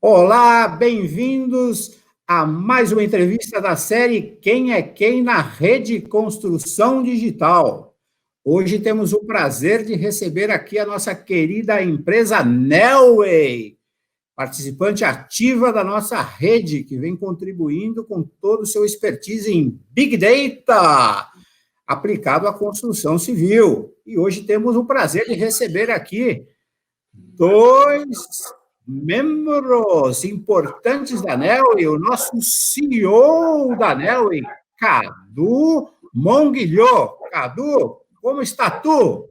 Olá, bem-vindos a mais uma entrevista da série Quem é Quem na Rede Construção Digital. Hoje temos o prazer de receber aqui a nossa querida empresa Nelway, participante ativa da nossa rede, que vem contribuindo com todo o seu expertise em Big Data, aplicado à construção civil. E hoje temos o prazer de receber aqui dois membros importantes da Nelway, o nosso CEO da Nelway, Cadu Monguilhô. Cadu, como está tu?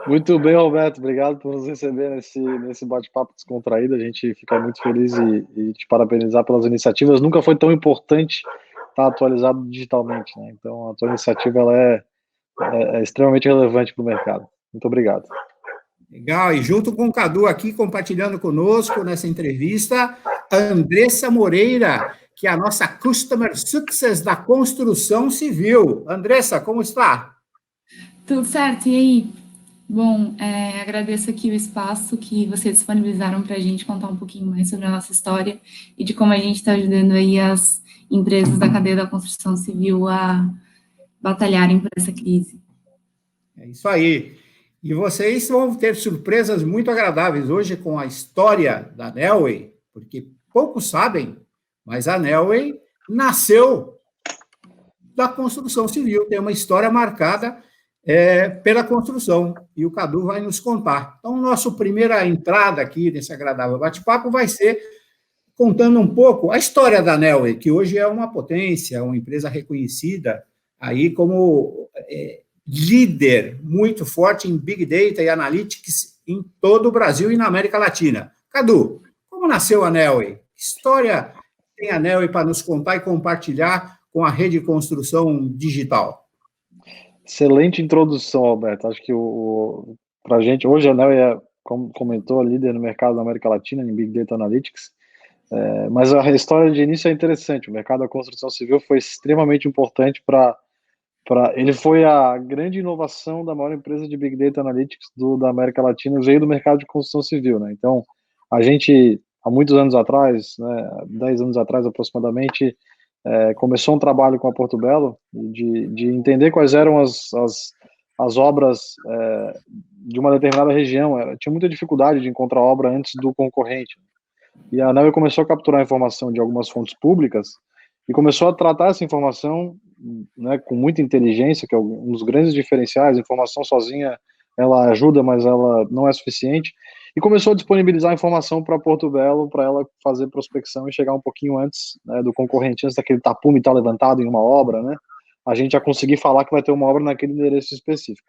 Muito bem, Roberto. Obrigado por nos receber nesse bate-papo descontraído. A gente fica muito feliz e te parabenizar pelas iniciativas. Nunca foi tão importante estar atualizado digitalmente, né? Então, a tua iniciativa ela é extremamente relevante para o mercado. Muito obrigado. Legal, e junto com o Cadu aqui, compartilhando conosco nessa entrevista, a Andressa Moreira, que é a nossa Customer Success da construção civil. Andressa, como está? Tudo certo, e aí? Bom, agradeço aqui o espaço que vocês disponibilizaram para a gente contar um pouquinho mais sobre a nossa história e de como a gente está ajudando aí as empresas da cadeia da construção civil a batalharem por essa crise. É isso aí. E vocês vão ter surpresas muito agradáveis hoje com a história da Nelway, porque poucos sabem, mas a Nelway nasceu da construção civil, tem uma história marcada pela construção, e o Cadu vai nos contar. Então, nossa primeira entrada aqui nesse agradável bate-papo vai ser contando um pouco a história da Nelway, que hoje é uma potência, uma empresa reconhecida aí como líder muito forte em Big Data e Analytics em todo o Brasil e na América Latina. Cadu, como nasceu a Nelway? Que história tem a Nelway para nos contar e compartilhar com a rede de construção digital? Excelente introdução, Alberto. Acho que para a gente, hoje a Nelway é, como comentou, líder no mercado da América Latina em Big Data Analytics, mas a história de início é interessante. O mercado da construção civil foi extremamente importante ele foi a grande inovação da maior empresa de Big Data Analytics da América Latina, veio do mercado de construção civil, né? Então, a gente, há muitos anos atrás, né, 10 anos atrás aproximadamente, começou um trabalho com a Porto Belo de entender quais eram as obras de uma determinada região. Tinha muita dificuldade de encontrar obra antes do concorrente. E a Nelway começou a capturar a informação de algumas fontes públicas e começou a tratar essa informação, né, com muita inteligência, que é um dos grandes diferenciais. A informação sozinha, ela ajuda, mas ela não é suficiente. E começou a disponibilizar a informação para Porto Belo, para ela fazer prospecção e chegar um pouquinho antes, né, do concorrente, antes daquele tapume estar levantado em uma obra, né? A gente já conseguir falar que vai ter uma obra naquele endereço específico.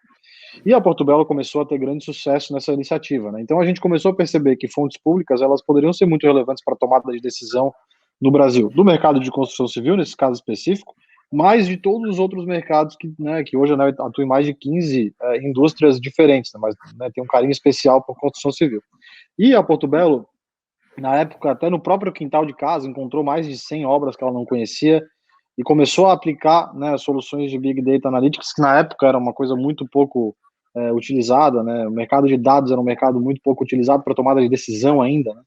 E a Porto Belo começou a ter grande sucesso nessa iniciativa, né? Então a gente começou a perceber que fontes públicas elas poderiam ser muito relevantes para a tomada de decisão no Brasil, do mercado de construção civil, nesse caso específico, mas de todos os outros mercados que hoje a Nelway atua em mais de 15 indústrias diferentes, né? Mas tem um carinho especial por construção civil. E a Porto Belo, na época, até no próprio quintal de casa, encontrou mais de 100 obras que ela não conhecia e começou a aplicar, né, soluções de Big Data Analytics, que na época era uma coisa muito pouco utilizada, né? O mercado de dados era um mercado muito pouco utilizado para tomada de decisão ainda, né?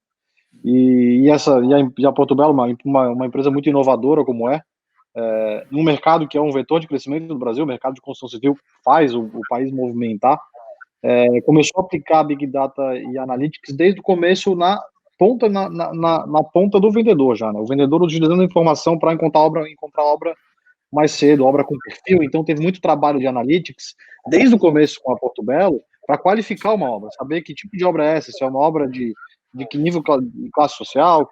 E a Porto Belo, uma empresa muito inovadora como num mercado que é um vetor de crescimento do Brasil, o mercado de construção civil faz o país movimentar, começou a aplicar Big Data e Analytics desde o começo na ponta do vendedor já, né? O vendedor utilizando a informação para encontrar obra mais cedo, obra com perfil. Então teve muito trabalho de Analytics desde o começo com a Porto Belo para qualificar uma obra, saber que tipo de obra é essa, se é uma obra de que nível de classe social,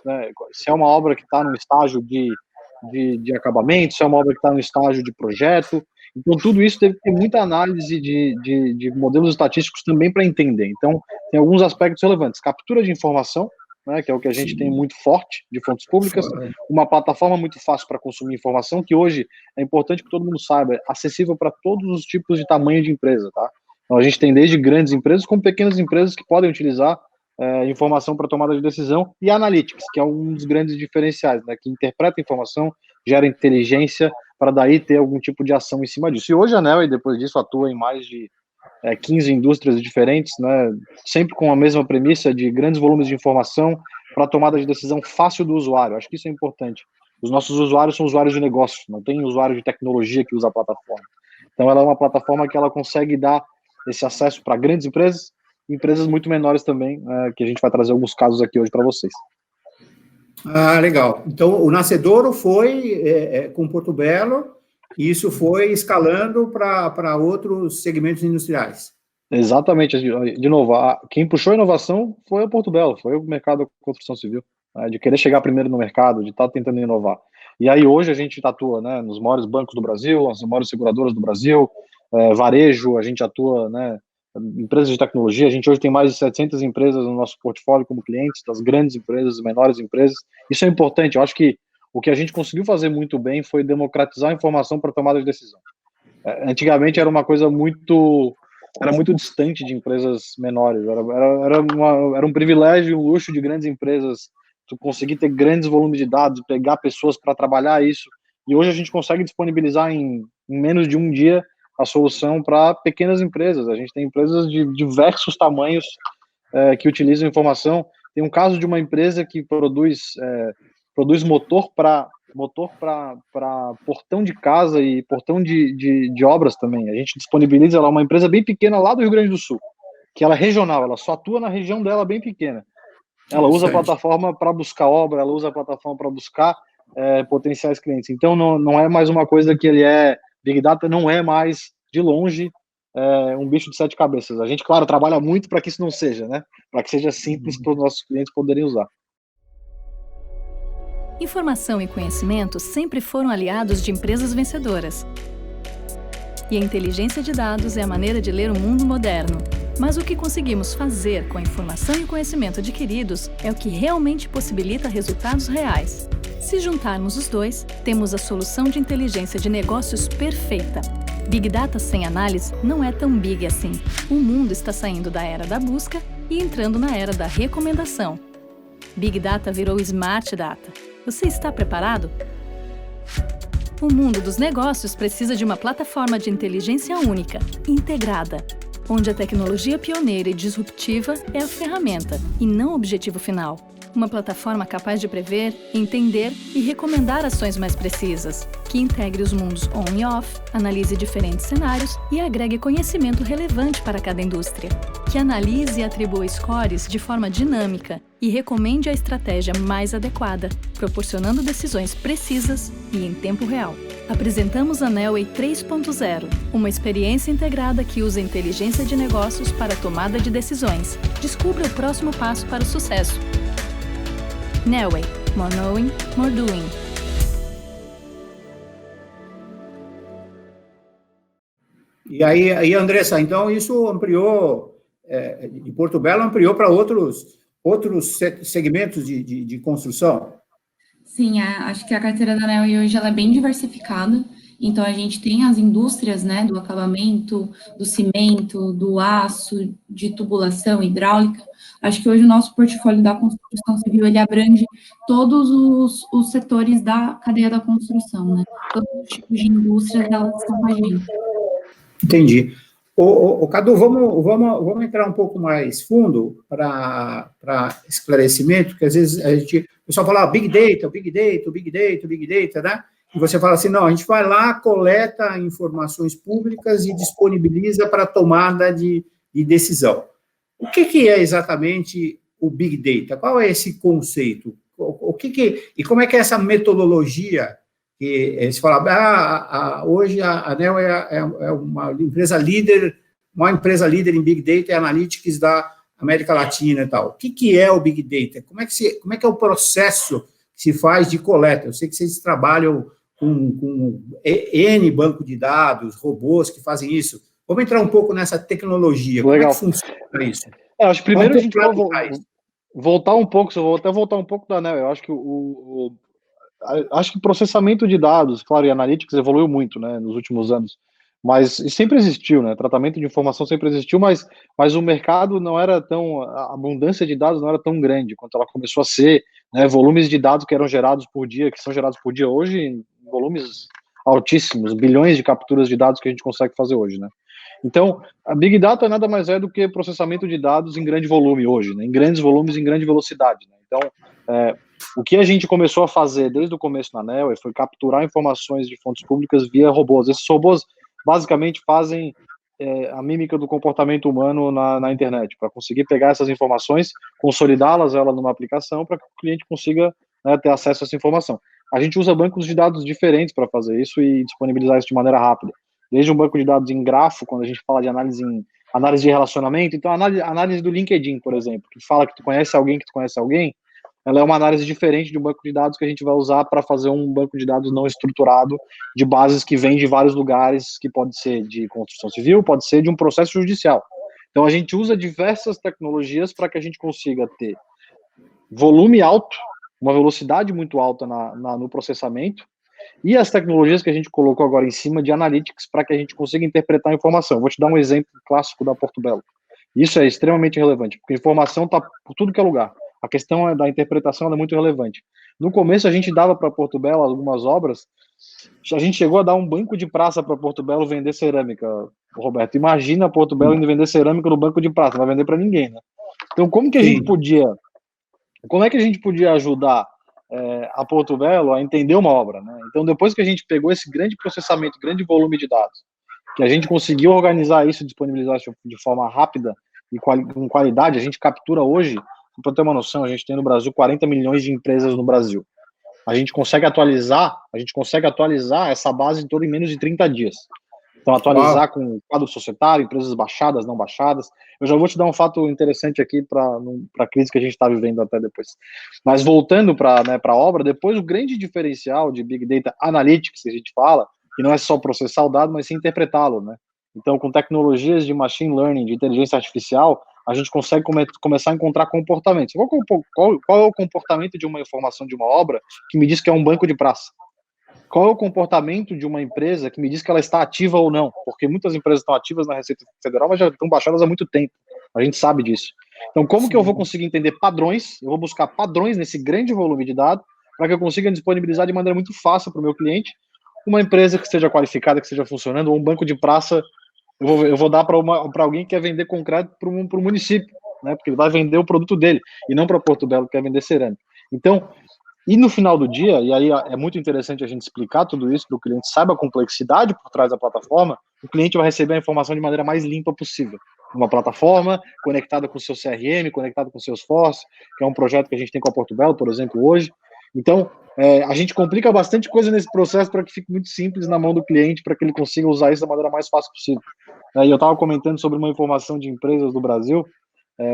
né, se é uma obra que está no estágio de acabamento, se é uma obra que está no estágio de projeto. Então, tudo isso teve que ter muita análise de modelos estatísticos também para entender. Então, tem alguns aspectos relevantes. Captura de informação, né, que é o que a gente tem muito forte de fontes públicas, uma plataforma muito fácil para consumir informação, que hoje é importante que todo mundo saiba, é acessível para todos os tipos de tamanho de empresa, tá? Então, a gente tem desde grandes empresas como pequenas empresas que podem utilizar informação para tomada de decisão, e Analytics, que é um dos grandes diferenciais, né, que interpreta a informação, gera inteligência para daí ter algum tipo de ação em cima disso. E hoje a Nelway, depois disso, atua em mais de 15 indústrias diferentes, né, sempre com a mesma premissa de grandes volumes de informação para tomada de decisão fácil do usuário. Acho que isso é importante. Os nossos usuários são usuários de negócio, não tem usuário de tecnologia que usa a plataforma. Então, ela é uma plataforma que ela consegue dar esse acesso para grandes empresas e empresas muito menores também, que a gente vai trazer alguns casos aqui hoje para vocês. Ah, legal. Então, o Nascedouro foi com Porto Belo, e isso foi escalando para outros segmentos industriais. Exatamente. De novo, quem puxou a inovação foi o Porto Belo, foi o mercado da construção civil, né, de querer chegar primeiro no mercado, de estar tentando inovar. E aí hoje a gente atua, né, nos maiores bancos do Brasil, as maiores seguradoras do Brasil, varejo, a gente atua, né, empresas de tecnologia. A gente hoje tem mais de 700 empresas no nosso portfólio como clientes, das grandes empresas, das menores empresas. Isso é importante. Eu acho que o que a gente conseguiu fazer muito bem foi democratizar a informação para tomada de decisão. Antigamente era uma coisa muito distante de empresas menores. Era um privilégio, um luxo de grandes empresas tu conseguir ter grandes volumes de dados, pegar pessoas para trabalhar isso. E hoje a gente consegue disponibilizar em menos de um dia a solução para pequenas empresas. A gente tem empresas de diversos tamanhos que utilizam informação. Tem um caso de uma empresa que produz motor para portão de casa e portão de obras também. A gente disponibiliza lá uma empresa bem pequena lá do Rio Grande do Sul, que ela é regional, ela só atua na região dela bem pequena. Ela usa a plataforma para buscar obra, ela usa a plataforma para buscar potenciais clientes. Então, não é mais uma coisa que Big Data não é mais, de longe, um bicho de 7 cabeças. A gente, claro, trabalha muito para que isso não seja, né? Para que seja simples para os nossos clientes poderem usar. Informação e conhecimento sempre foram aliados de empresas vencedoras. E a inteligência de dados é a maneira de ler o mundo moderno. Mas o que conseguimos fazer com a informação e o conhecimento adquiridos é o que realmente possibilita resultados reais. Se juntarmos os dois, temos a solução de inteligência de negócios perfeita. Big Data sem análise não é tão big assim. O mundo está saindo da era da busca e entrando na era da recomendação. Big Data virou Smart Data. Você está preparado? O mundo dos negócios precisa de uma plataforma de inteligência única, integrada, onde a tecnologia pioneira e disruptiva é a ferramenta e não o objetivo final. Uma plataforma capaz de prever, entender e recomendar ações mais precisas, que integre os mundos on e off, analise diferentes cenários e agregue conhecimento relevante para cada indústria. Que analise e atribua scores de forma dinâmica e recomende a estratégia mais adequada, proporcionando decisões precisas e em tempo real. Apresentamos a Nelway 3.0, uma experiência integrada que usa inteligência de negócios para a tomada de decisões. Descubra o próximo passo para o sucesso. Nelway, more knowing, more doing. E aí, Andressa, então isso ampliou, de Porto Belo ampliou para outros segmentos de construção? Sim, acho que a carteira da Nelway hoje ela é bem diversificada. Então, a gente tem as indústrias, né, do acabamento, do cimento, do aço, de tubulação, hidráulica. Acho que hoje o nosso portfólio da construção civil, ele abrange todos os setores da cadeia da construção, né? Todos os tipos de indústrias, elas estão com a gente. Entendi. Cadu, vamos entrar um pouco mais fundo para esclarecimento, que às vezes o pessoal fala Big Data, Big Data, Big Data, Big Data, né? E você fala assim, não, a gente vai lá, coleta informações públicas e disponibiliza para tomada de decisão. O que é exatamente o Big Data? Qual é esse conceito? E como é que é essa metodologia que eles falam, hoje a ANEEL é uma empresa líder em Big Data e Analytics da América Latina e tal. O que é o Big Data? Como é que é o processo que se faz de coleta? Eu sei que vocês trabalham com N banco de dados, robôs que fazem isso. Vamos entrar um pouco nessa tecnologia. Legal. Como é que funciona isso? Acho que primeiro a gente vai voltar um pouco, eu vou até voltar um pouco da ANEEL. Eu acho que acho que o processamento de dados, claro, e Analytics evoluiu muito, né, nos últimos anos, mas sempre existiu, né, tratamento de informação sempre existiu, mas o mercado não era tão, a abundância de dados não era tão grande quanto ela começou a ser, né, volumes de dados que eram gerados por dia, que são gerados por dia hoje, volumes altíssimos, bilhões de capturas de dados que a gente consegue fazer hoje, né. Então, a Big Data nada mais é do que processamento de dados em grande volume hoje, né? Em grandes volumes, em grande velocidade, né? Então, o que a gente começou a fazer desde o começo na Neoway foi capturar informações de fontes públicas via robôs. Esses robôs, basicamente, fazem a mímica do comportamento humano na internet, para conseguir pegar essas informações, consolidá-las numa aplicação, para que o cliente consiga, né, ter acesso a essa informação. A gente usa bancos de dados diferentes para fazer isso e disponibilizar isso de maneira rápida. Desde um banco de dados em grafo, quando a gente fala de análise de relacionamento, então a análise do LinkedIn, por exemplo, que fala que tu conhece alguém, ela é uma análise diferente de um banco de dados que a gente vai usar para fazer um banco de dados não estruturado, de bases que vêm de vários lugares, que pode ser de construção civil, pode ser de um processo judicial. Então, a gente usa diversas tecnologias para que a gente consiga ter volume alto, uma velocidade muito alta no processamento, e as tecnologias que a gente colocou agora em cima de analytics para que a gente consiga interpretar a informação. Vou te dar um exemplo clássico da Porto Belo. Isso é extremamente relevante, porque a informação está por tudo que é lugar. A questão da interpretação é muito relevante. No começo, a gente dava para Porto Belo algumas obras, a gente chegou a dar um banco de praça para Porto Belo vender cerâmica, Roberto. Imagina Porto Belo indo vender cerâmica no banco de praça, não vai vender para ninguém, né? Então, como é que a gente podia ajudar a Porto Belo a entender uma obra, né? Então, depois que a gente pegou esse grande processamento, grande volume de dados, que a gente conseguiu organizar isso, disponibilizar de forma rápida e com qualidade, a gente captura hoje, para ter uma noção, a gente tem no Brasil 40 milhões de empresas no Brasil. A gente consegue atualizar essa base toda em menos de 30 dias. Então, atualizar com quadro societário, empresas baixadas, não baixadas. Eu já vou te dar um fato interessante aqui para a crise que a gente está vivendo até depois. Mas voltando para a obra, depois o grande diferencial de Big Data Analytics, que a gente fala, que não é só processar o dado, mas sim interpretá-lo, né? Então, com tecnologias de machine learning, de inteligência artificial, a gente consegue começar a encontrar comportamentos. Qual é o comportamento de uma informação de uma obra que me diz que é um banco de praça? Qual é o comportamento de uma empresa que me diz que ela está ativa ou não? Porque muitas empresas estão ativas na Receita Federal, mas já estão baixadas há muito tempo. A gente sabe disso. Então, como que eu vou conseguir entender padrões? Eu vou buscar padrões nesse grande volume de dados para que eu consiga disponibilizar de maneira muito fácil para o meu cliente uma empresa que esteja qualificada, que esteja funcionando, ou um banco de praça. Eu vou dar para alguém que quer vender concreto para o município, né? Porque ele vai vender o produto dele, e não para Porto Belo, que quer vender cerâmica. Então, e no final do dia, e aí é muito interessante a gente explicar tudo isso para o cliente, saiba a complexidade por trás da plataforma, o cliente vai receber a informação de maneira mais limpa possível. Uma plataforma conectada com o seu CRM, conectada com o Salesforce, que é um projeto que a gente tem com a Porto Belo, por exemplo, hoje. Então, a gente complica bastante coisa nesse processo para que fique muito simples na mão do cliente, para que ele consiga usar isso da maneira mais fácil possível. E eu estava comentando sobre uma informação de empresas do Brasil.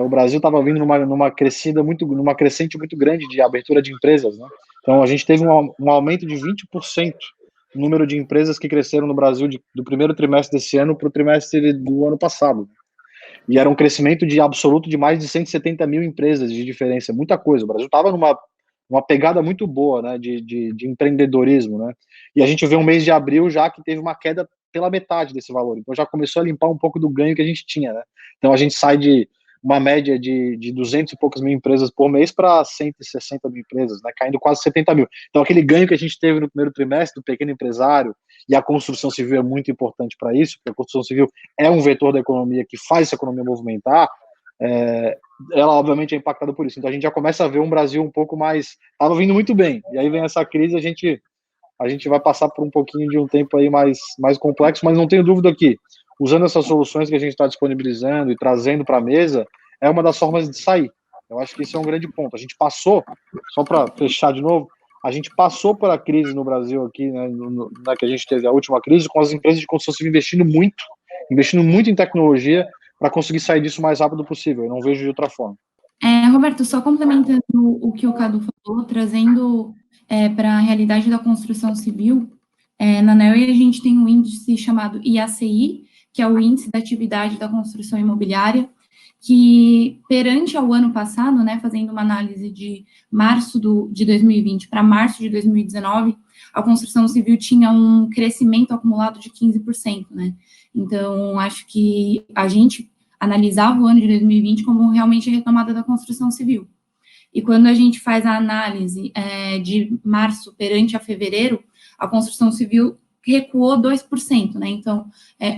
O Brasil estava vindo numa crescente muito grande de abertura de empresas, né? Então, a gente teve um aumento de 20% no número de empresas que cresceram no Brasil do primeiro trimestre desse ano para o trimestre do ano passado. E era um crescimento de absoluto de mais de 170 mil empresas de diferença, muita coisa. O Brasil estava numa pegada muito boa, né, de empreendedorismo, né? E a gente vê um mês de abril já que teve uma queda pela metade desse valor. Então, já começou a limpar um pouco do ganho que a gente tinha, né? Então, a gente sai de uma média de 200 e poucas mil empresas por mês para 160 mil empresas, né, caindo quase 70 mil. Então, aquele ganho que a gente teve no primeiro trimestre do pequeno empresário, e a construção civil é muito importante para isso, porque a construção civil é um vetor da economia que faz essa economia movimentar, ela obviamente é impactada por isso. Então, a gente já começa a ver um Brasil um pouco mais... Estava vindo muito bem, e aí vem essa crise, a gente vai passar por um pouquinho de um tempo aí mais complexo, mas não tenho dúvida que usando essas soluções que a gente está disponibilizando e trazendo para a mesa, é uma das formas de sair. Eu acho que esse é um grande ponto. A gente passou, só para fechar de novo, a gente passou pela crise no Brasil aqui, né, que a gente teve a última crise, com as empresas de construção civil investindo muito em tecnologia para conseguir sair disso o mais rápido possível. Eu não vejo de outra forma. Roberto, só complementando o que o Cadu falou, trazendo para a realidade da construção civil, na Neoway a gente tem um índice chamado IACI, que é o Índice da Atividade da Construção Imobiliária, que perante ao ano passado, né, fazendo uma análise de março de 2020 para março de 2019, a construção civil tinha um crescimento acumulado de 15%, né? Então, acho que a gente analisava o ano de 2020 como realmente a retomada da construção civil. E quando a gente faz a análise de março perante a fevereiro, a construção civil recuou 2%, né? Então,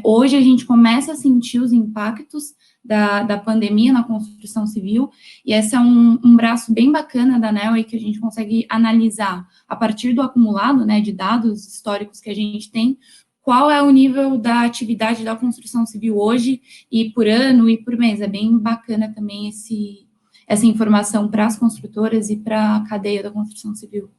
hoje a gente começa a sentir os impactos da pandemia na construção civil, e esse é um braço bem bacana da Neoway, que a gente consegue analisar a partir do acumulado, né, de dados históricos que a gente tem, qual é o nível da atividade da construção civil hoje, e por ano, e por mês. É bem bacana também essa informação para as construtoras e para a cadeia da construção civil.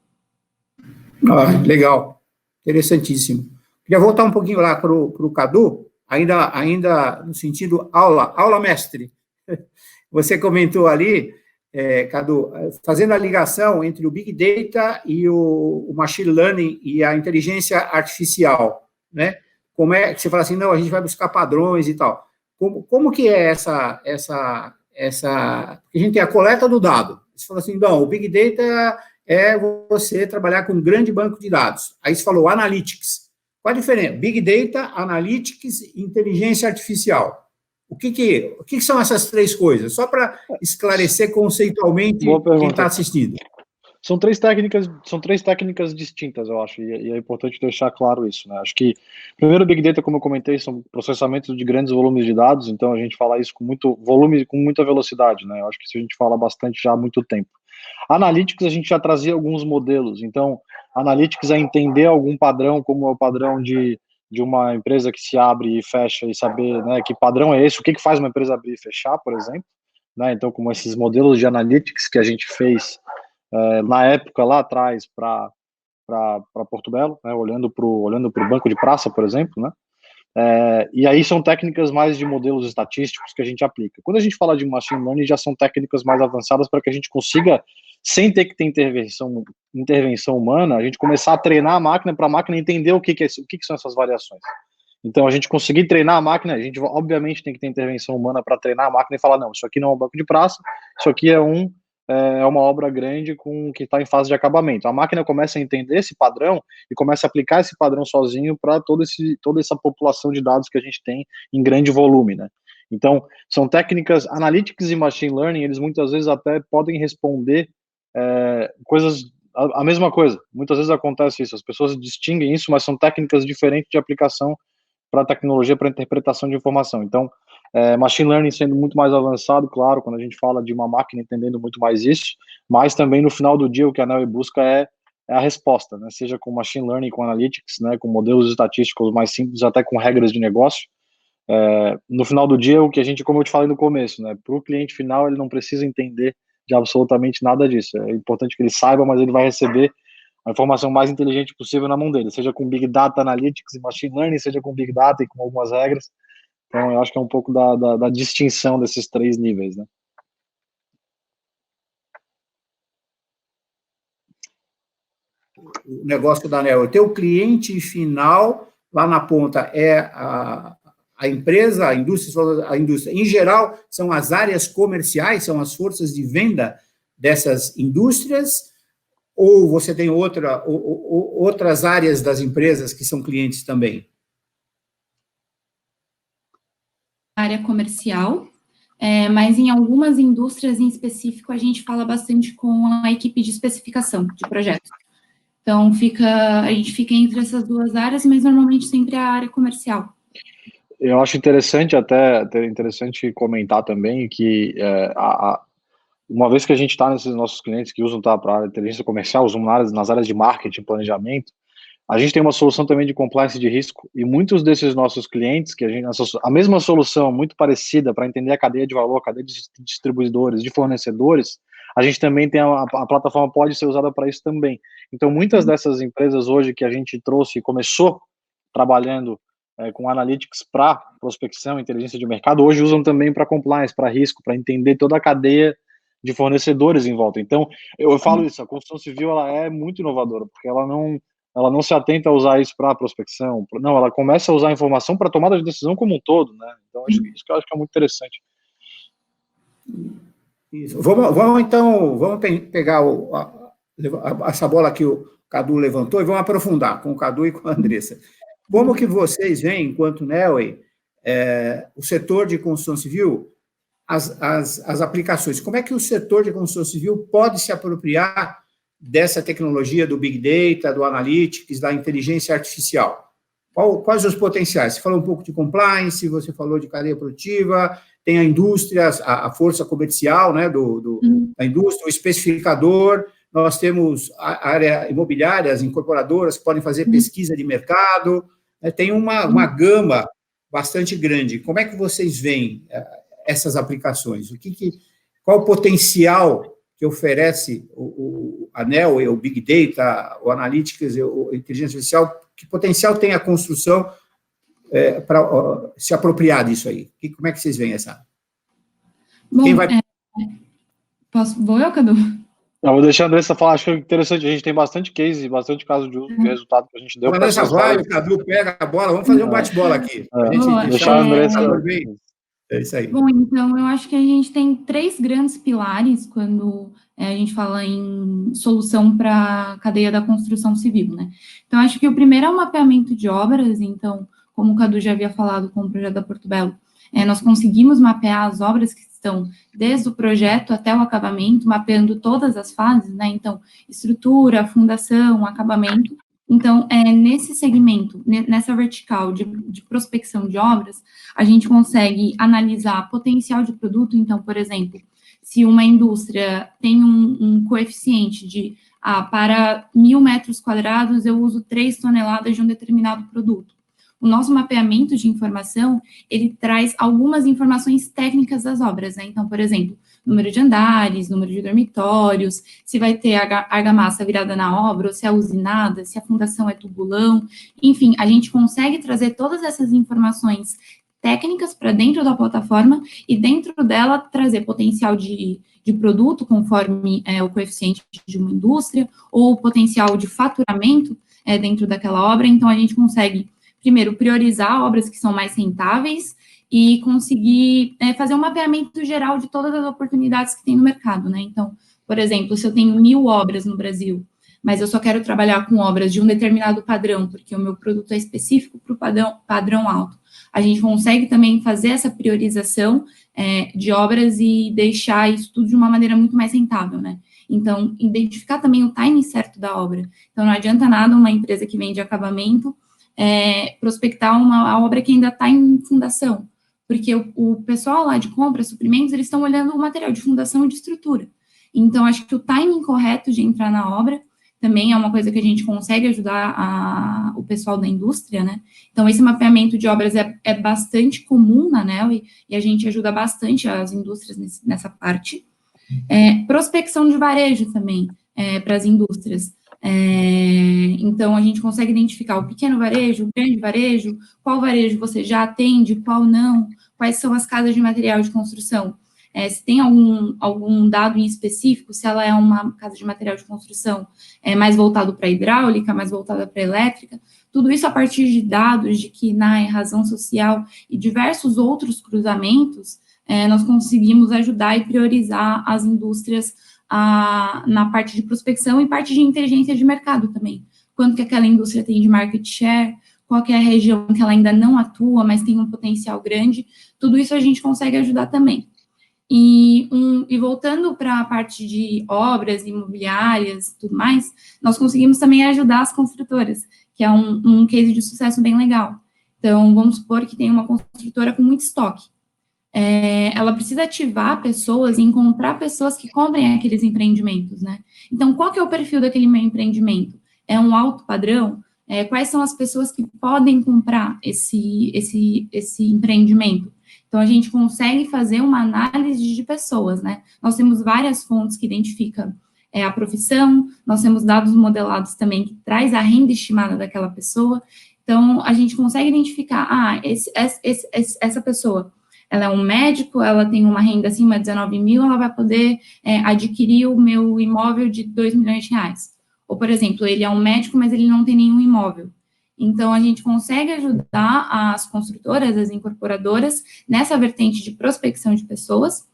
Legal, interessantíssimo. Queria voltar um pouquinho lá para o Cadu, ainda no sentido aula mestre. Você comentou ali, Cadu, fazendo a ligação entre o Big Data e o Machine Learning e a inteligência artificial, né? Como é que você fala assim, não, a gente vai buscar padrões e tal. Como que é essa porque a gente tem a coleta do dado. Você falou assim, não, o Big Data é você trabalhar com um grande banco de dados. Aí você falou Analytics. Qual a diferença? Big Data, Analytics e Inteligência Artificial. O que são essas três coisas? Só para esclarecer conceitualmente quem está assistindo. São três técnicas distintas, eu acho, e é importante deixar claro isso, né? Acho que, primeiro, Big Data, como eu comentei, são processamentos de grandes volumes de dados, então a gente fala isso com muito volume, com muita velocidade, né? Eu acho que isso a gente fala bastante já há muito tempo. Analytics, a gente já trazia alguns modelos, então, Analytics é entender algum padrão, como é o padrão de uma empresa que se abre e fecha, e saber, né, que padrão é esse, o que faz uma empresa abrir e fechar, por exemplo, né? Então, como esses modelos de Analytics que a gente fez na época, lá atrás, para Porto Belo, né, olhando para o banco de praça, por exemplo, né? E aí são técnicas mais de modelos estatísticos que a gente aplica. Quando a gente fala de machine learning, já são técnicas mais avançadas para que a gente consiga, sem ter que ter intervenção humana, a gente começar a treinar a máquina para a máquina entender o que são essas variações. Então, a gente conseguir treinar a máquina, a gente obviamente tem que ter intervenção humana para treinar a máquina e falar, não, isso aqui não é um banco de praça, isso aqui é uma obra grande que está em fase de acabamento. A máquina começa a entender esse padrão e começa a aplicar esse padrão sozinho para toda essa população de dados que a gente tem em grande volume, né? Então, são técnicas, Analytics e Machine Learning, eles muitas vezes até podem responder coisas, a mesma coisa. Muitas vezes acontece isso, as pessoas distinguem isso, mas são técnicas diferentes de aplicação para tecnologia, para interpretação de informação. Então, Machine Learning sendo muito mais avançado, claro, quando a gente fala de uma máquina entendendo muito mais isso, mas também no final do dia o que a Neoway busca é a resposta, né? Seja com Machine Learning, com Analytics, né? Com modelos estatísticos mais simples, até com regras de negócio. No final do dia, o que a gente, como eu te falei no começo, né? Para o cliente final, ele não precisa entender de absolutamente nada disso. É importante que ele saiba, mas ele vai receber a informação mais inteligente possível na mão dele, seja com Big Data, Analytics e Machine Learning, seja com Big Data e com algumas regras. Então, eu acho que é um pouco da distinção desses três níveis, né? O negócio da Neoway, o teu cliente final, lá na ponta, é a empresa, a indústria. Em geral, são as áreas comerciais, são as forças de venda dessas indústrias, ou você tem outras áreas das empresas que são clientes também? Área comercial, mas em algumas indústrias em específico a gente fala bastante com a equipe de especificação de projetos. Então, a gente fica entre essas duas áreas, mas normalmente sempre a área comercial. Eu acho interessante interessante comentar também que uma vez que a gente está nesses nossos clientes que usam para a inteligência comercial, usam nas áreas de marketing, planejamento, a gente tem uma solução também de compliance de risco, e muitos desses nossos clientes, a mesma solução, muito parecida, para entender a cadeia de valor, a cadeia de distribuidores, de fornecedores, a gente também tem, a plataforma pode ser usada para isso também. Então, muitas dessas empresas hoje que a gente trouxe e começou trabalhando com Analytics para prospecção, inteligência de mercado, hoje usam também para compliance, para risco, para entender toda a cadeia de fornecedores em volta. Então, eu falo isso, a construção civil ela é muito inovadora, porque ela não se atenta a usar isso para prospecção, não, ela começa a usar a informação para tomada de decisão como um todo, né? Então, isso que eu acho que é muito interessante. Isso. Vamos pegar essa bola que o Cadu levantou e vamos aprofundar com o Cadu e com a Andressa. Como que vocês veem, enquanto Neoway, o setor de construção civil, as aplicações? Como é que o setor de construção civil pode se apropriar dessa tecnologia do Big Data, do Analytics, da inteligência artificial? Quais os potenciais? Você falou um pouco de compliance, você falou de cadeia produtiva, tem a indústria, a força comercial, né, da indústria, o especificador, nós temos a área imobiliária, as incorporadoras que podem fazer pesquisa de mercado, né, tem uma gama bastante grande. Como é que vocês veem essas aplicações? Qual o potencial que oferece a Neoway, o Big Data, o Analytics, a inteligência artificial? Que potencial tem a construção para se apropriar disso aí? Como é que vocês veem essa? Bom, Quem vai... Vou eu, Cadu? Eu vou deixar a Andressa falar, acho que é interessante, a gente tem bastante case, bastante caso de uso, de resultado que a gente deu. A Andressa vai, o Cadu pega a bola, vamos fazer um bate-bola aqui. A gente deixar a Andressa... É isso aí. Bom, então, eu acho que a gente tem 3 grandes pilares quando a gente fala em solução para a cadeia da construção civil, né? Então, acho que o primeiro é o mapeamento de obras. Então, como o Cadu já havia falado com o projeto da Porto Belo, nós conseguimos mapear as obras que estão desde o projeto até o acabamento, mapeando todas as fases, né? Então, estrutura, fundação, acabamento. Então, nesse segmento, nessa vertical de prospecção de obras, a gente consegue analisar potencial de produto. Então, por exemplo, se uma indústria tem um coeficiente de, para 1.000 metros quadrados, eu uso 3 toneladas de um determinado produto. O nosso mapeamento de informação, ele traz algumas informações técnicas das obras, né? Então, por exemplo, número de andares, número de dormitórios, se vai ter argamassa virada na obra, ou se é usinada, se a fundação é tubulão, enfim, a gente consegue trazer todas essas informações técnicas para dentro da plataforma e dentro dela trazer potencial de produto, conforme o coeficiente de uma indústria, ou potencial de faturamento dentro daquela obra. Então, a gente consegue, primeiro, priorizar obras que são mais rentáveis e conseguir fazer um mapeamento geral de todas as oportunidades que tem no mercado, né? Então, por exemplo, se eu tenho 1.000 obras no Brasil, mas eu só quero trabalhar com obras de um determinado padrão, porque o meu produto é específico para o padrão alto, a gente consegue também fazer essa priorização de obras e deixar isso tudo de uma maneira muito mais rentável, né? Então, identificar também o timing certo da obra. Então, não adianta nada uma empresa que vende acabamento prospectar a obra que ainda está em fundação, porque o pessoal lá de compra, suprimentos, eles estão olhando o material de fundação e de estrutura. Então, acho que o timing correto de entrar na obra também é uma coisa que a gente consegue ajudar o pessoal da indústria, né? Então, esse mapeamento de obras é bastante comum na Neoway e a gente ajuda bastante as indústrias nessa parte. Prospecção de varejo também para as indústrias. Então, a gente consegue identificar o pequeno varejo, o grande varejo, qual varejo você já atende, qual não, quais são as casas de material de construção. Se tem algum dado em específico, se ela é uma casa de material de construção mais voltado para hidráulica, mais voltada para elétrica, tudo isso a partir de dados de KNAI, razão social e diversos outros cruzamentos, nós conseguimos ajudar e priorizar as indústrias na parte de prospecção e parte de inteligência de mercado também. Quanto que aquela indústria tem de market share, qual que é a região que ela ainda não atua, mas tem um potencial grande, tudo isso a gente consegue ajudar também. E voltando para a parte de obras imobiliárias e tudo mais, nós conseguimos também ajudar as construtoras, que é um case de sucesso bem legal. Então, vamos supor que tem uma construtora com muito estoque. Ela precisa ativar pessoas e encontrar pessoas que comprem aqueles empreendimentos, né? Então, qual que é o perfil daquele meu empreendimento? É um alto padrão? Quais são as pessoas que podem comprar esse empreendimento? Então, a gente consegue fazer uma análise de pessoas, né? Nós temos várias fontes que identificam a profissão, nós temos dados modelados também que traz a renda estimada daquela pessoa. Então, a gente consegue identificar, essa pessoa, ela é um médico, ela tem uma renda acima de 19 mil, ela vai poder adquirir o meu imóvel de 2 milhões de reais. Ou, por exemplo, ele é um médico, mas ele não tem nenhum imóvel. Então, a gente consegue ajudar as construtoras, as incorporadoras, nessa vertente de prospecção de pessoas.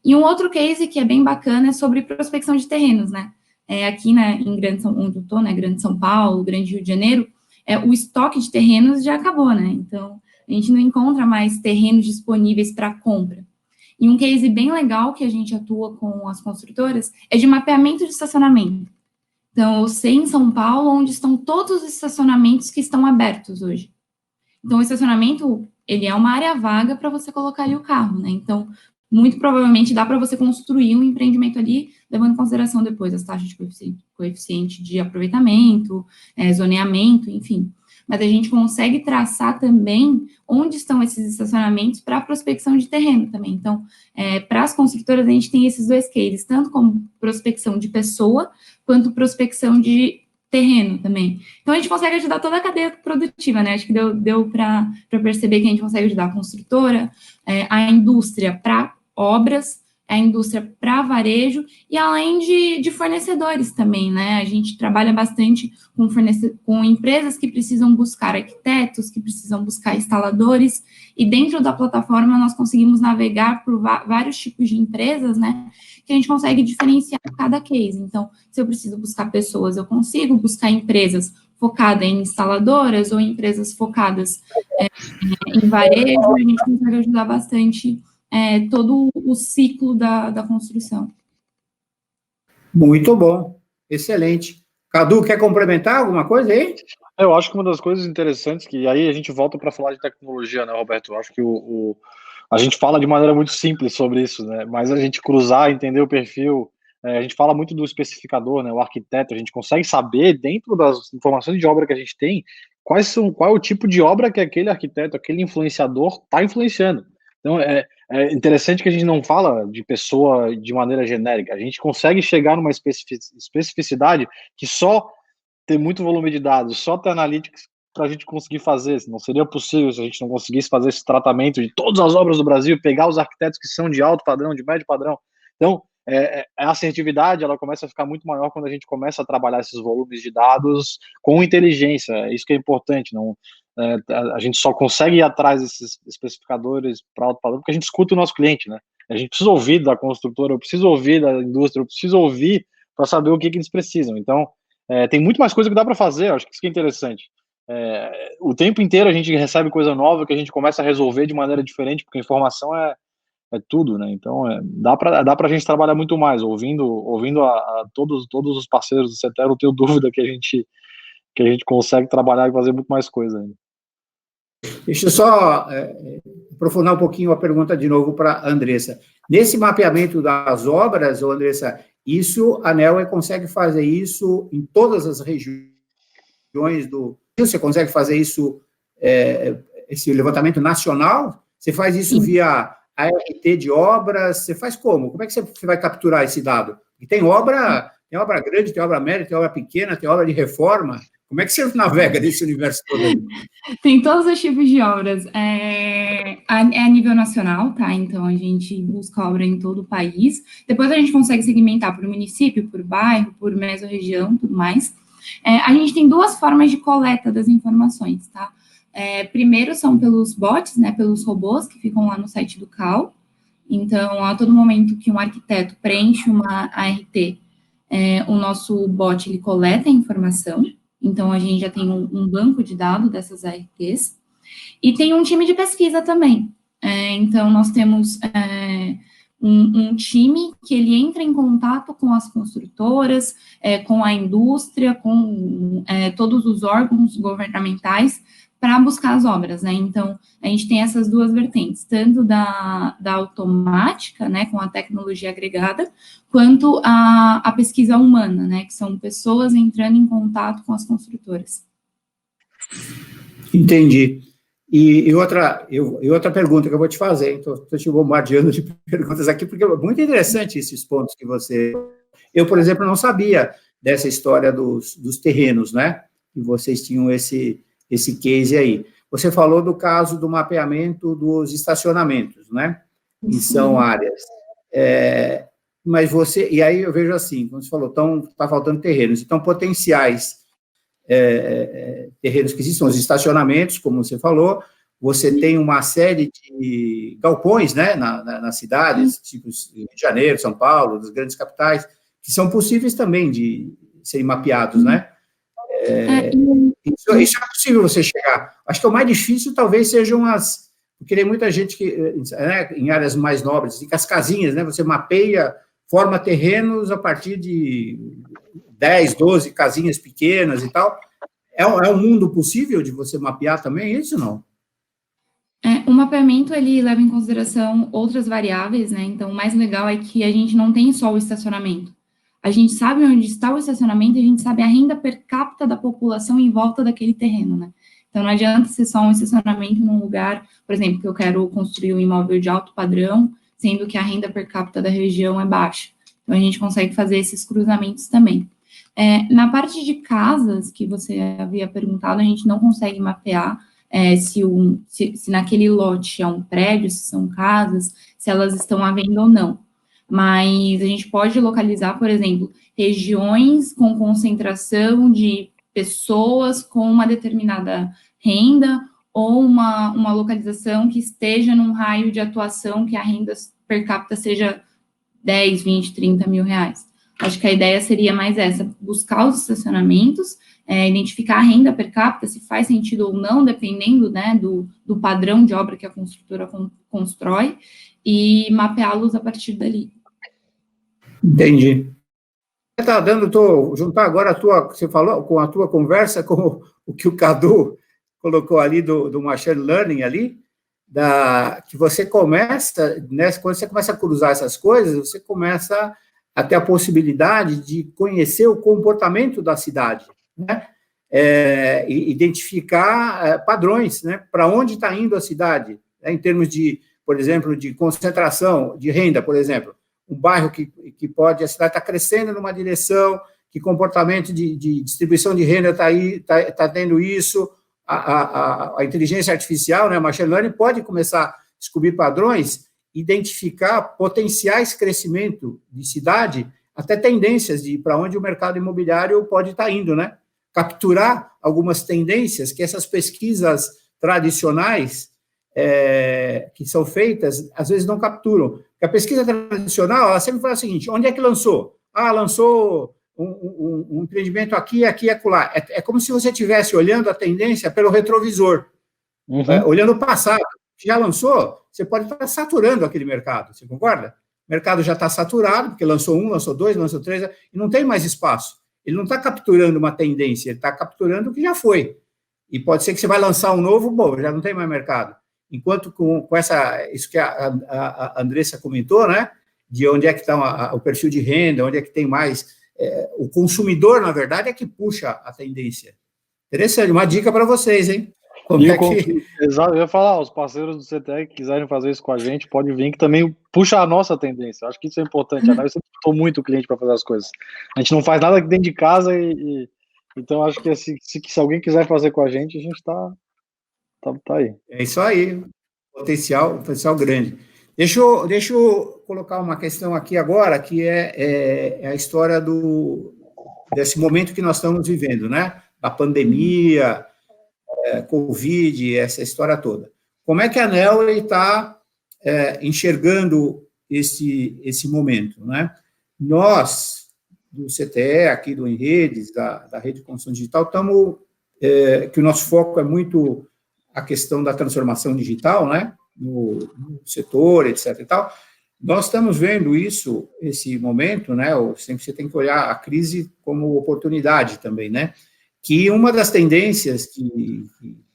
E um outro case que é bem bacana é sobre prospecção de terrenos, né? Aqui em onde eu estou, né, Grande São Paulo, Grande Rio de Janeiro, o estoque de terrenos já acabou, né? Então, a gente não encontra mais terrenos disponíveis para compra. E um case bem legal que a gente atua com as construtoras é de mapeamento de estacionamento. Então, eu sei em São Paulo onde estão todos os estacionamentos que estão abertos hoje. Então, o estacionamento, ele é uma área vaga para você colocar ali o carro, né? Então, muito provavelmente dá para você construir um empreendimento ali, levando em consideração depois as taxas de coeficiente de aproveitamento, zoneamento, enfim. Mas a gente consegue traçar também onde estão esses estacionamentos para prospecção de terreno também. Então, para as construtoras, a gente tem esses dois cases, tanto como prospecção de pessoa, quanto prospecção de terreno também. Então, a gente consegue ajudar toda a cadeia produtiva, né? Acho que deu para perceber que a gente consegue ajudar a construtora, a indústria para obras, a indústria para varejo, e além de fornecedores também, né? A gente trabalha bastante com empresas que precisam buscar arquitetos, que precisam buscar instaladores, e dentro da plataforma nós conseguimos navegar por vários tipos de empresas, né? Que a gente consegue diferenciar cada case. Então, se eu preciso buscar pessoas, eu consigo buscar empresas focadas em instaladoras ou empresas focadas em varejo, a gente consegue ajudar bastante todo o ciclo da construção. Muito bom, excelente. Cadu, quer complementar alguma coisa aí? Eu acho que uma das coisas interessantes, que aí a gente volta para falar de tecnologia, né, Roberto? Eu acho que a gente fala de maneira muito simples sobre isso, né? Mas a gente cruzar, entender o perfil, a gente fala muito do especificador, né? O arquiteto, a gente consegue saber, dentro das informações de obra que a gente tem, qual é o tipo de obra que aquele arquiteto, aquele influenciador está influenciando. Então, é interessante que a gente não fala de pessoa de maneira genérica, a gente consegue chegar numa especificidade que só ter muito volume de dados, só ter analytics para a gente conseguir fazer. Não seria possível se a gente não conseguisse fazer esse tratamento de todas as obras do Brasil, pegar os arquitetos que são de alto padrão, de médio padrão. Então, a assertividade, ela começa a ficar muito maior quando a gente começa a trabalhar esses volumes de dados com inteligência. É isso que é importante. Não, a gente só consegue ir atrás desses especificadores para alto padrão porque a gente escuta o nosso cliente, né? A gente precisa ouvir da construtora, eu preciso ouvir da indústria, eu preciso ouvir para saber o que eles precisam. Então, tem muito mais coisa que dá para fazer, acho que isso que é interessante. O tempo inteiro a gente recebe coisa nova que a gente começa a resolver de maneira diferente, porque a informação é tudo, né? Então, dá para a gente trabalhar muito mais, ouvindo a todos os parceiros do CETERO, eu tenho dúvida que a gente consegue trabalhar e fazer muito mais coisa ainda. Deixa eu só aprofundar um pouquinho a pergunta de novo para a Andressa. Nesse mapeamento das obras, Andressa, a Neoway consegue fazer isso em todas as regiões do... Você consegue fazer isso, esse levantamento nacional? Você faz isso via ART de obras? Você faz como? Como é que você vai capturar esse dado? E tem obra grande, tem obra média, tem obra pequena, tem obra de reforma. Como é que você navega nesse universo todo aí? Tem todos os tipos de obras. A nível nacional, tá? Então, a gente busca obra em todo o país. Depois, a gente consegue segmentar por município, por bairro, por mesorregião, tudo mais. A gente tem duas formas de coleta das informações, tá? Primeiro, são pelos bots, né? Pelos robôs que ficam lá no site do CAL. Então, a todo momento que um arquiteto preenche uma ART, o nosso bot, ele coleta a informação. Então, a gente já tem um banco de dados dessas ARTs. E tem um time de pesquisa também. Então, nós temos um time que ele entra em contato com as construtoras, com a indústria, com todos os órgãos governamentais para buscar as obras, né? Então, a gente tem essas duas vertentes, tanto da automática, né, com a tecnologia agregada, quanto a pesquisa humana, né, que são pessoas entrando em contato com as construtoras. Entendi. E outra pergunta que eu vou te fazer, então, estou te bombardeando de perguntas aqui, porque é muito interessante esses pontos que você... Eu, por exemplo, não sabia dessa história dos terrenos, né? E vocês tinham esse case aí. Você falou do caso do mapeamento dos estacionamentos, né? Que são áreas. Mas e aí eu vejo assim, como você falou, está faltando terrenos, então potenciais terrenos que existem, os estacionamentos, como você falou, você tem uma série de galpões, né, nas cidades, tipo Rio de Janeiro, São Paulo, das grandes capitais, que são possíveis também de serem mapeados, né? Isso é possível você chegar. Acho que o mais difícil talvez sejam porque tem muita gente que, em áreas mais nobres, que as casinhas, né, você mapeia, forma terrenos a partir de 10, 12 casinhas pequenas e tal. É um mundo possível de você mapear também isso, não? O mapeamento, ele leva em consideração outras variáveis, né? Então, o mais legal é que a gente não tem só o estacionamento. A gente sabe onde está o estacionamento e a gente sabe a renda per capita da população em volta daquele terreno, né? Então, não adianta ser só um estacionamento num lugar, por exemplo, que eu quero construir um imóvel de alto padrão, sendo que a renda per capita da região é baixa. Então, a gente consegue fazer esses cruzamentos também. Na parte de casas, que você havia perguntado, a gente não consegue mapear se naquele lote é um prédio, se são casas, se elas estão à venda ou não. Mas a gente pode localizar, por exemplo, regiões com concentração de pessoas com uma determinada renda ou uma localização que esteja num raio de atuação que a renda per capita seja 10, 20, 30 mil reais. Acho que a ideia seria mais essa, buscar os estacionamentos, identificar a renda per capita, se faz sentido ou não, dependendo, né, do padrão de obra que a construtora constrói, e mapeá-los a partir dali. Entendi. Juntar agora você falou com a tua conversa com o que o Cadu colocou ali do machine learning ali, que você começa, né, quando você começa a cruzar essas coisas, você começa a ter a possibilidade de conhecer o comportamento da cidade, né? E identificar padrões, né? Para onde está indo a cidade, né? Em termos de, por exemplo, de concentração de renda, por exemplo. Um bairro que a cidade está crescendo numa direção, que comportamento de distribuição de renda está tendo isso, a inteligência artificial, né, a machine learning, pode começar a descobrir padrões, identificar potenciais crescimento de cidade, até tendências de para onde o mercado imobiliário pode estar indo, né? Capturar algumas tendências que essas pesquisas tradicionais que são feitas, às vezes não capturam. Porque a pesquisa tradicional, ela sempre fala o seguinte, onde é que lançou? Lançou um empreendimento aqui, aqui e acolá. É como se você estivesse olhando a tendência pelo retrovisor, olhando o passado. Já lançou, você pode estar saturando aquele mercado, você concorda? O mercado já está saturado, porque lançou um, lançou dois, lançou três, e não tem mais espaço. Ele não está capturando uma tendência, ele está capturando o que já foi. E pode ser que você vai lançar um novo, bom, já não tem mais mercado. Enquanto com isso que a Andressa comentou, né, de onde é que está o perfil de renda, onde é que tem mais, o consumidor, na verdade, é que puxa a tendência. Interessante, uma dica para vocês, hein? Exato, eu ia falar, os parceiros do CTE que quiserem fazer isso com a gente, pode vir, que também puxa a nossa tendência. Acho que isso é importante. A Nel sempre botou muito o cliente para fazer as coisas. A gente não faz nada aqui dentro de casa, então acho que se alguém quiser fazer com a gente está aí. É isso aí, potencial grande. Deixa eu colocar uma questão aqui agora, que é a história desse momento que nós estamos vivendo, né? Da pandemia, Covid, essa história toda. Como é que a Nel está enxergando esse momento, né? Nós, do CTE, aqui do Enredes, da Rede de Construção Digital, estamos, que o nosso foco é muito a questão da transformação digital, né? No setor, etc. e tal. Nós estamos vendo esse momento, né? Você tem que olhar a crise como oportunidade também, né? Que uma das tendências que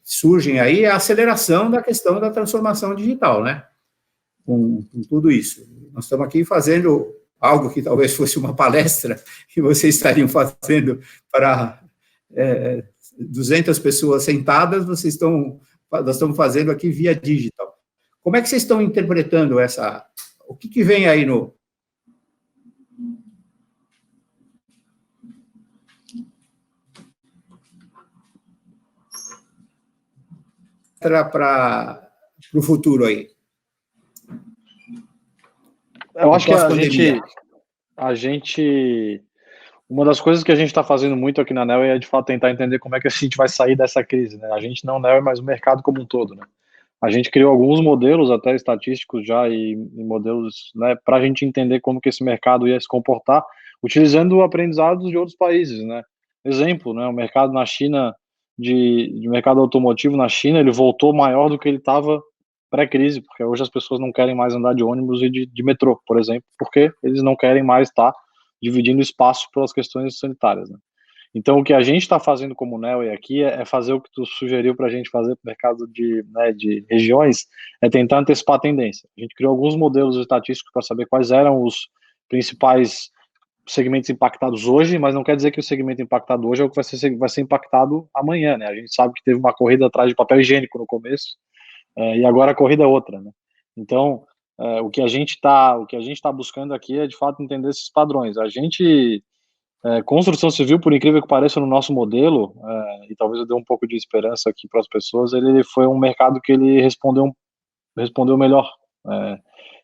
surgem aí é a aceleração da questão da transformação digital, né? Com tudo isso. Nós estamos aqui fazendo algo que talvez fosse uma palestra que vocês estariam fazendo para 200 pessoas sentadas, nós estamos fazendo aqui via digital. Como é que vocês estão interpretando o que vem aí no... para o futuro aí? Eu acho que a gente uma das coisas que a gente está fazendo muito aqui na Nel é, de fato, tentar entender como é que a gente vai sair dessa crise, né? A gente não Nel, mas o mercado como um todo, né? A gente criou alguns modelos, até estatísticos já, e modelos, né, para a gente entender como que esse mercado ia se comportar, utilizando aprendizados de outros países, né? Exemplo, né? O mercado na China, de mercado automotivo na China, ele voltou maior do que ele estava pré-crise, porque hoje as pessoas não querem mais andar de ônibus e de metrô, por exemplo, porque eles não querem mais estar dividindo espaço pelas questões sanitárias, né? Então, o que a gente está fazendo como Neoway aqui é fazer o que tu sugeriu para a gente fazer para o mercado de regiões, é tentar antecipar a tendência. A gente criou alguns modelos estatísticos para saber quais eram os principais segmentos impactados hoje, mas não quer dizer que o segmento impactado hoje é o que vai ser impactado amanhã, né? A gente sabe que teve uma corrida atrás de papel higiênico no começo, e agora a corrida é outra, né? Então, o que a gente tá buscando aqui é, de fato, entender esses padrões. A gente, construção civil, por incrível que pareça, no nosso modelo, e talvez eu dê um pouco de esperança aqui para as pessoas, ele foi um mercado que ele respondeu melhor.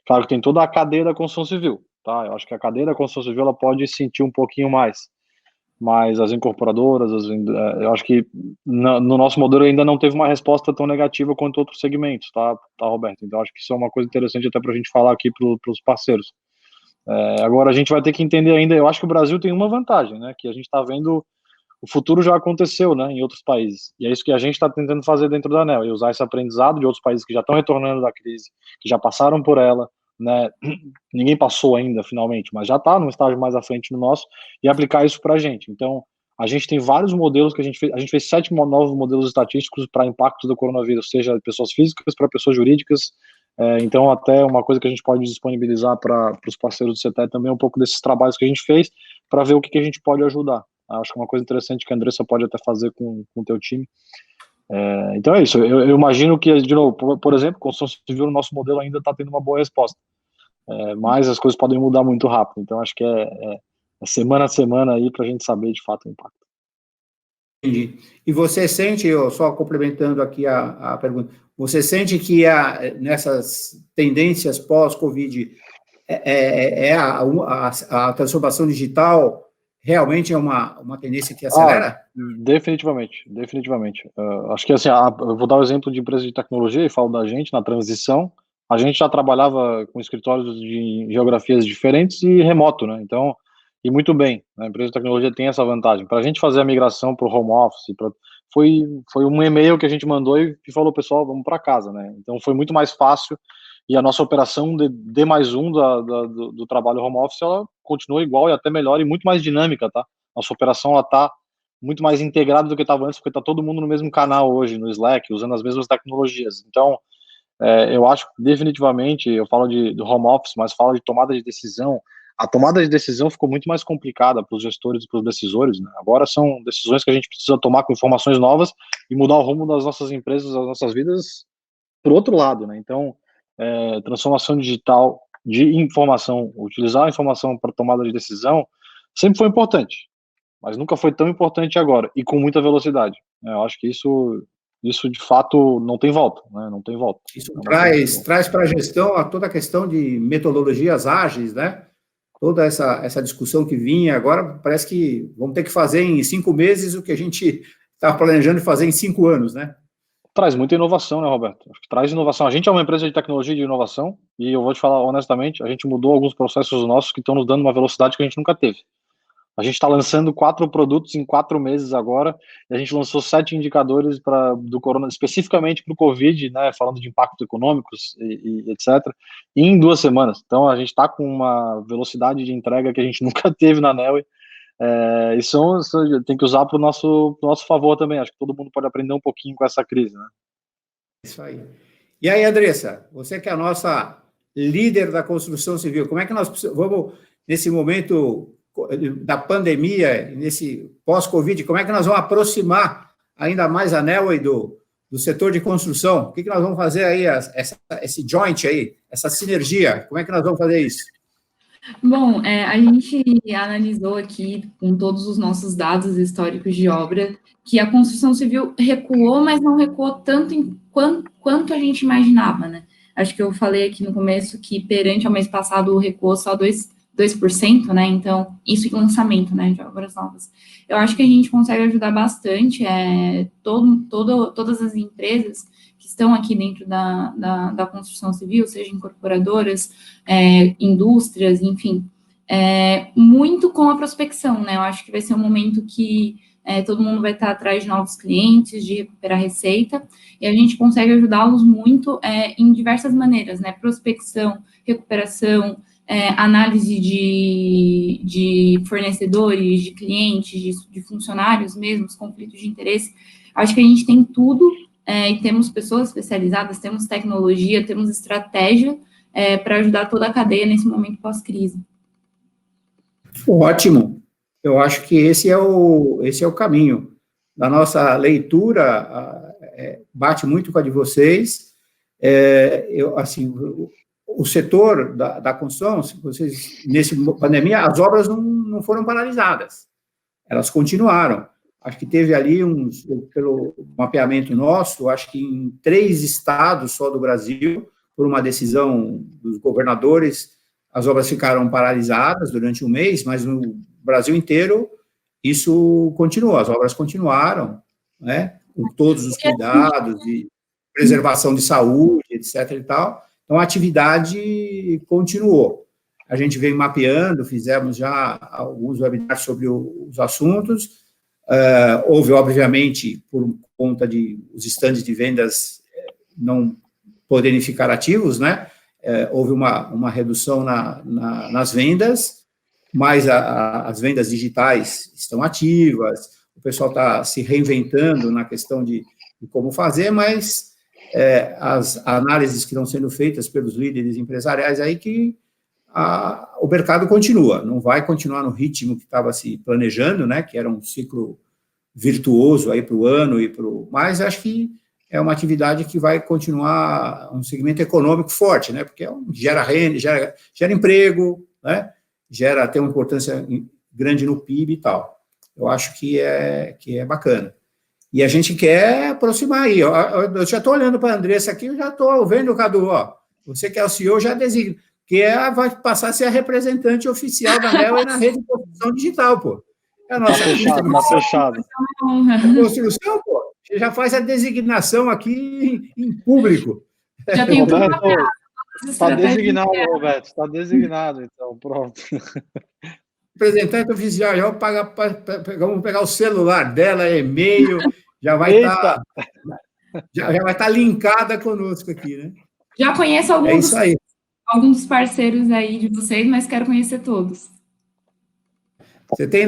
Claro que tem toda a cadeia da construção civil, tá? Eu acho que a cadeia da construção civil ela pode sentir um pouquinho mais, mas as incorporadoras, eu acho que no nosso modelo ainda não teve uma resposta tão negativa quanto outros segmentos, tá, Roberto? Então acho que isso é uma coisa interessante até para a gente falar aqui para os parceiros. Agora a gente vai ter que entender ainda, eu acho que o Brasil tem uma vantagem, né, que a gente está vendo, o futuro já aconteceu, né, em outros países, e é isso que a gente está tentando fazer dentro da ANEEL, e usar esse aprendizado de outros países que já estão retornando da crise, que já passaram por ela, né, ninguém passou ainda, finalmente, mas já está num estágio mais à frente do nosso, e aplicar isso para a gente. Então, a gente tem vários modelos que a gente fez 7 novos modelos estatísticos para impacto do coronavírus, seja de pessoas físicas para pessoas jurídicas. Então, até uma coisa que a gente pode disponibilizar para os parceiros do CETE também, um pouco desses trabalhos que a gente fez, para ver o que a gente pode ajudar. Acho que é uma coisa interessante que a Andressa pode até fazer com o teu time. Então é isso, eu imagino que, de novo, por exemplo, construção civil, no nosso modelo ainda está tendo uma boa resposta, mas as coisas podem mudar muito rápido, então acho que é semana a semana aí para a gente saber de fato o impacto. Entendi. E você sente, só complementando aqui a pergunta, você sente que nessas tendências pós-Covid, a transformação digital realmente é uma tendência que acelera? Definitivamente. Acho que assim, eu vou dar o exemplo de empresa de tecnologia e falo da gente na transição. A gente já trabalhava com escritórios de geografias diferentes e remoto, né? Então, e muito bem, né? A empresa de tecnologia tem essa vantagem. Para a gente fazer a migração para o home office, foi um e-mail que a gente mandou e falou, pessoal, vamos para casa, né? Então foi muito mais fácil. E a nossa operação de D+1 do trabalho home office, ela continua igual e até melhor e muito mais dinâmica, tá? Nossa operação, ela tá muito mais integrada do que estava antes, porque tá todo mundo no mesmo canal hoje, no Slack, usando as mesmas tecnologias. Então, eu acho que definitivamente, eu falo do home office, mas falo de tomada de decisão. A tomada de decisão ficou muito mais complicada para os gestores e para os decisores, né? Agora são decisões que a gente precisa tomar com informações novas e mudar o rumo das nossas empresas, das nossas vidas, para o outro lado, né? Então, transformação digital de informação, utilizar a informação para tomada de decisão, sempre foi importante, mas nunca foi tão importante agora, e com muita velocidade. Eu acho que isso de fato não tem volta, né? Não tem volta. Isso traz para a gestão toda a questão de metodologias ágeis, né? Toda essa discussão que vinha agora, parece que vamos ter que fazer em 5 meses o que a gente estava planejando fazer em 5 anos, né? Traz muita inovação, né, Roberto? Acho que traz inovação. A gente é uma empresa de tecnologia e de inovação, e eu vou te falar honestamente, a gente mudou alguns processos nossos que estão nos dando uma velocidade que a gente nunca teve. A gente está lançando 4 produtos em 4 meses agora, e a gente lançou 7 indicadores do corona, especificamente para o Covid, né, falando de impactos econômicos e etc., em 2 semanas. Então, a gente está com uma velocidade de entrega que a gente nunca teve na Neoway. Isso tem que usar para o nosso favor também. Acho que todo mundo pode aprender um pouquinho com essa crise, né? Isso aí. E aí, Andressa, você que é a nossa líder da construção civil, como é que nós vamos, nesse momento da pandemia, nesse pós-Covid, como é que nós vamos aproximar ainda mais a Neoway do setor de construção? O que nós vamos fazer aí, esse joint aí, essa sinergia? Como é que nós vamos fazer isso? Bom, a gente analisou aqui, com todos os nossos dados históricos de obra, que a construção civil recuou, mas não recuou tanto quanto a gente imaginava, né? Acho que eu falei aqui no começo que, perante ao mês passado, recuou só 2%, né? Então, isso em lançamento, né, de obras novas. Eu acho que a gente consegue ajudar bastante todas as empresas que estão aqui dentro da construção civil, seja incorporadoras, indústrias, enfim, muito com a prospecção, né? Eu acho que vai ser um momento que todo mundo vai estar atrás de novos clientes, de recuperar receita, e a gente consegue ajudá-los muito em diversas maneiras, né? Prospecção, recuperação, análise de fornecedores, de clientes, de funcionários mesmo, conflitos de interesse. Acho que a gente tem tudo, e temos pessoas especializadas, temos tecnologia, temos estratégia para ajudar toda a cadeia nesse momento pós-crise. Ótimo. Eu acho que esse é o caminho. Da nossa leitura, bate muito com a de vocês. O setor da construção, nessa pandemia, as obras não foram paralisadas, elas continuaram. Acho que teve ali pelo mapeamento nosso, acho que em 3 estados só do Brasil, por uma decisão dos governadores, as obras ficaram paralisadas durante um mês, mas no Brasil inteiro isso continuou, as obras continuaram, né, com todos os cuidados de preservação de saúde, etc. e tal. Então, a atividade continuou. A gente veio mapeando, fizemos já alguns webinars sobre os assuntos. Houve, obviamente, por conta de os estandes de vendas não poderem ficar ativos, né? Houve uma redução nas vendas, mas as vendas digitais estão ativas, o pessoal está se reinventando na questão de como fazer, mas as análises que estão sendo feitas pelos líderes empresariais aí que o mercado continua, não vai continuar no ritmo que estava se planejando, né, que era um ciclo virtuoso aí para o ano mas acho que é uma atividade que vai continuar um segmento econômico forte, né, porque gera renda, gera emprego, né, tem uma importância grande no PIB e tal. Eu acho que é bacana. E a gente quer aproximar aí. Eu já estou olhando para a Andressa aqui, eu já estou vendo, Cadu, você que é o CEO, já designa, que vai passar a ser a representante oficial da Nelway na rede de construção digital, pô. É a nossa fechado. Construção, pô. Você já faz a designação aqui em público. Já tem tudo mapeado. Está designado, Roberto, está designado, então, pronto. Representante oficial, vamos pegar o celular dela, e-mail, já vai estar linkada conosco aqui, né? Já conheço alguns parceiros aí de vocês, mas quero conhecer todos. Você tem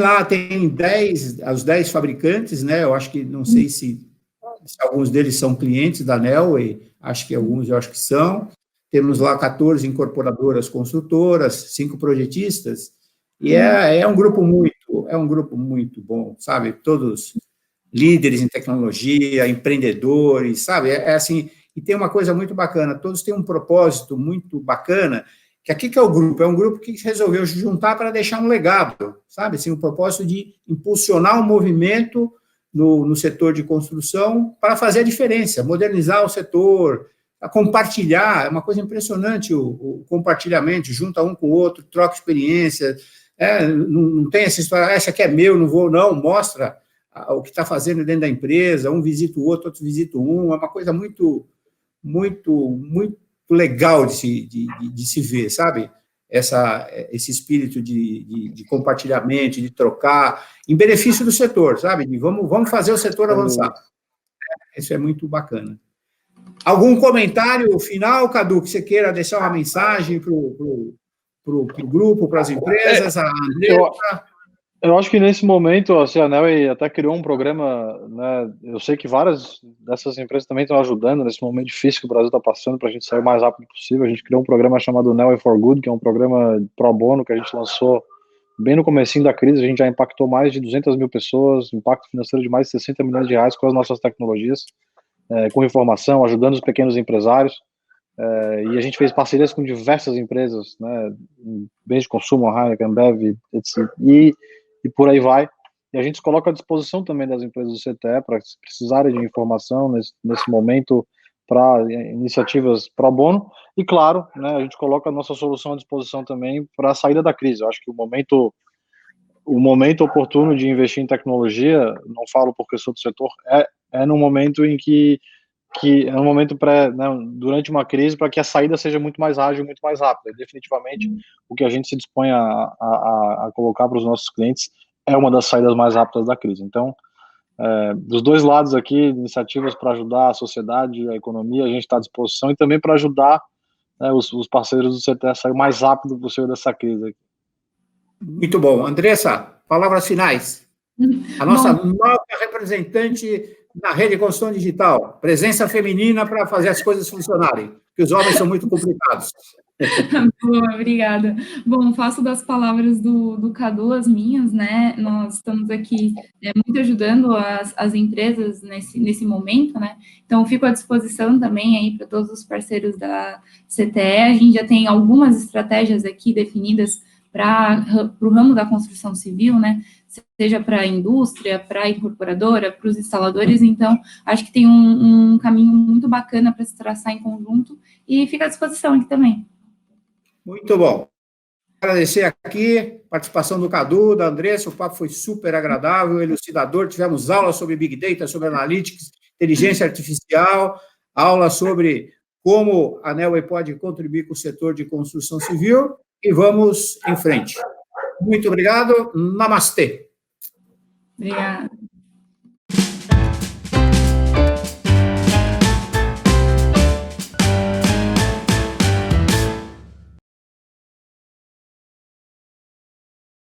10 fabricantes, né? Eu acho que, não sei se alguns deles são clientes da Nelway, acho que alguns eu acho que são. Temos lá 14 incorporadoras construtoras, 5 projetistas, e é um grupo muito bom, sabe? Todos líderes em tecnologia, empreendedores, sabe? Assim, e tem uma coisa muito bacana, todos têm um propósito muito bacana, que aqui que é o grupo, é um grupo que resolveu se juntar para deixar um legado, sabe? Assim, o propósito de impulsionar um movimento no setor de construção para fazer a diferença, modernizar o setor, a compartilhar, é uma coisa impressionante o compartilhamento, junta um com o outro, troca experiência, não tem essa história, essa aqui é meu, não vou, não, mostra o que está fazendo dentro da empresa, um visita o outro visita um, é uma coisa muito, muito, muito legal de se ver, sabe? Esse espírito de compartilhamento, de trocar, em benefício do setor, sabe? Vamos fazer o setor avançar. Isso é muito bacana. Algum comentário final, Cadu, que você queira deixar uma mensagem para o grupo, para as empresas, a Andressa? Eu acho que nesse momento a Nelway até criou um programa, né? Eu sei que várias dessas empresas também estão ajudando nesse momento difícil que o Brasil está passando para a gente sair o mais rápido possível. A gente criou um programa chamado Nelway for Good, que é um programa pro bono que a gente lançou bem no comecinho da crise. A gente já impactou mais de 200 mil pessoas, impacto financeiro de mais de 60 milhões de reais com as nossas tecnologias, com informação, ajudando os pequenos empresários. E a gente fez parcerias com diversas empresas, né, bens de consumo, Heineken, Ambev, etc. E por aí vai. E a gente se coloca à disposição também das empresas do CTE para se precisarem de informação nesse momento para iniciativas pro bono. E, claro, né, a gente coloca a nossa solução à disposição também para a saída da crise. Eu acho que o momento oportuno de investir em tecnologia, não falo porque sou do setor, é no momento em que é um momento durante uma crise para que a saída seja muito mais ágil, muito mais rápida. Definitivamente, o que a gente se dispõe a colocar para os nossos clientes é uma das saídas mais rápidas da crise. Então, dos dois lados aqui, iniciativas para ajudar a sociedade, a economia, a gente está à disposição, e também para ajudar né, os parceiros do CTE saírem o mais rápido possível dessa crise. Muito bom. Andressa, palavras finais. A nossa nova representante na rede de construção digital. Presença feminina para fazer as coisas funcionarem, porque os homens são muito complicados. Boa, obrigada. Bom, faço das palavras do Cadu as minhas, né? Nós estamos aqui muito ajudando as empresas nesse momento, né? Então, fico à disposição também aí para todos os parceiros da CTE. A gente já tem algumas estratégias aqui definidas para o ramo da construção civil, né? Seja para a indústria, para a incorporadora, para os instaladores. Então, acho que tem um caminho muito bacana para se traçar em conjunto e fica à disposição aqui também. Muito bom. Agradecer aqui a participação do Cadu, da Andressa, o papo foi super agradável, elucidador, tivemos aula sobre Big Data, sobre Analytics, inteligência artificial, aula sobre como a Neoway pode contribuir com o setor de construção civil, e vamos em frente. Muito obrigado, namastê. Obrigada.